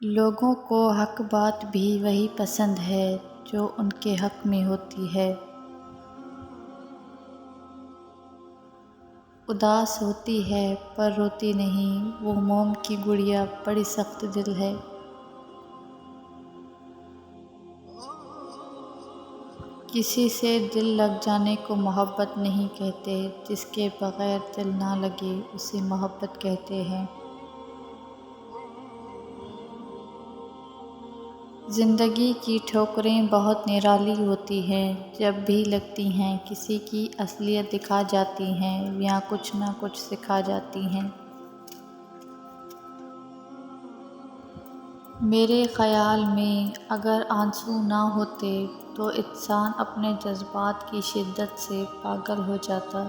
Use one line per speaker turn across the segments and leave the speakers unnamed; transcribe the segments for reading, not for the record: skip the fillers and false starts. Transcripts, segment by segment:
لوگوں کو حق بات بھی وہی پسند ہے جو ان کے حق میں ہوتی ہے۔ اداس ہوتی ہے پر روتی نہیں، وہ موم کی گڑیا بڑی سخت دل ہے۔ کسی سے دل لگ جانے کو محبت نہیں کہتے، جس کے بغیر دل نہ لگے اسے محبت کہتے ہیں۔ زندگی کی ٹھوکریں بہت نرالی ہوتی ہیں، جب بھی لگتی ہیں کسی کی اصلیت دکھا جاتی ہیں یا کچھ نہ کچھ سکھا جاتی ہیں۔ میرے خیال میں اگر آنسو نہ ہوتے تو انسان اپنے جذبات کی شدت سے پاگل ہو جاتا۔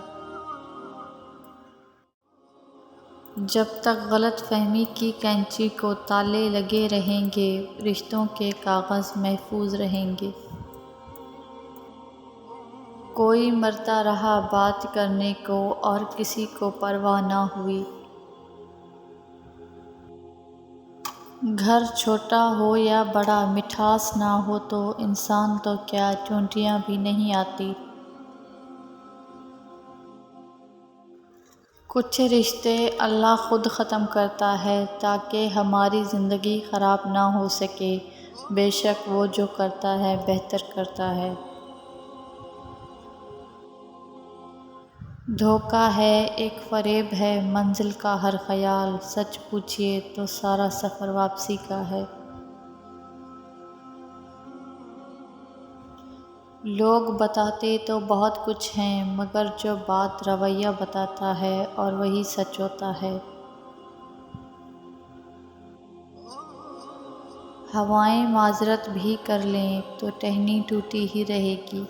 جب تک غلط فہمی کی کینچی کو تالے لگے رہیں گے، رشتوں کے کاغذ محفوظ رہیں گے۔ کوئی مرتا رہا بات کرنے کو اور کسی کو پرواہ نہ ہوئی۔ گھر چھوٹا ہو یا بڑا، مٹھاس نہ ہو تو انسان تو کیا چونٹیاں بھی نہیں آتی۔ کچھ رشتے اللہ خود ختم کرتا ہے تاکہ ہماری زندگی خراب نہ ہو سکے۔ بے شک وہ جو کرتا ہے بہتر کرتا ہے۔ دھوکہ ہے ایک فریب ہے منزل کا ہر خیال، سچ پوچھئے تو سارا سفر واپسی کا ہے۔ لوگ بتاتے تو بہت کچھ ہیں، مگر جو بات رویہ بتاتا ہے اور وہی سچ ہوتا ہے۔ ہوائیں معذرت بھی کر لیں تو ٹہنی ٹوٹی ہی رہے گی۔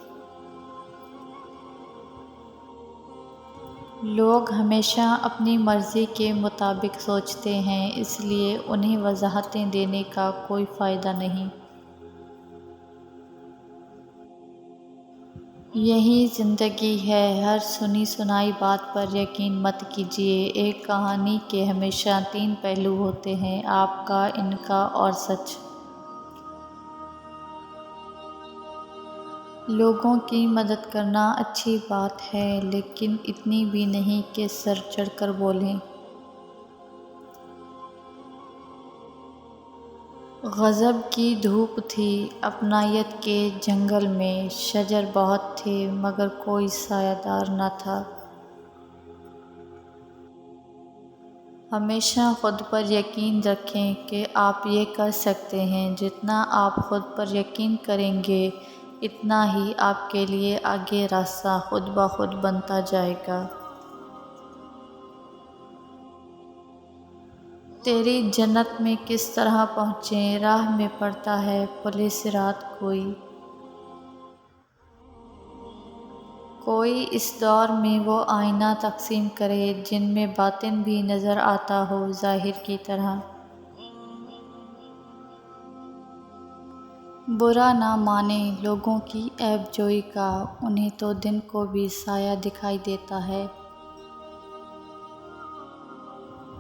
لوگ ہمیشہ اپنی مرضی کے مطابق سوچتے ہیں، اس لیے انہیں وضاحتیں دینے کا کوئی فائدہ نہیں۔ یہی زندگی ہے، ہر سنی سنائی بات پر یقین مت کیجیے۔ ایک کہانی کے ہمیشہ 3 پہلو ہوتے ہیں، آپ کا، ان کا اور سچ۔ لوگوں کی مدد کرنا اچھی بات ہے، لیکن اتنی بھی نہیں کہ سر چڑھ کر بولیں۔ غضب کی دھوپ تھی اپنائیت کے جنگل میں، شجر بہت تھے مگر کوئی سایہ دار نہ تھا۔ ہمیشہ خود پر یقین رکھیں کہ آپ یہ کر سکتے ہیں۔ جتنا آپ خود پر یقین کریں گے، اتنا ہی آپ کے لیے آگے راستہ خود بخود بنتا جائے گا۔ تیری جنت میں کس طرح پہنچیں، راہ میں پڑتا ہے پلِ صراط کوئی۔ کوئی اس دور میں وہ آئینہ تقسیم کرے جن میں باطن بھی نظر آتا ہو ظاہر کی طرح۔ برا نہ مانیں لوگوں کی عیب جوئی کا، انہیں تو دن کو بھی سایہ دکھائی دیتا ہے۔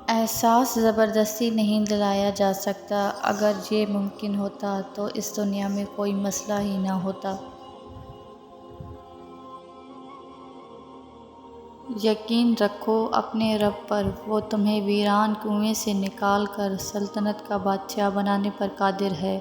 احساس زبردستی نہیں دلایا جا سکتا، اگر یہ ممکن ہوتا تو اس دنیا میں کوئی مسئلہ ہی نہ ہوتا۔ یقین رکھو اپنے رب پر، وہ تمہیں ویران کنویں سے نکال کر سلطنت کا بادشاہ بنانے پر قادر ہے۔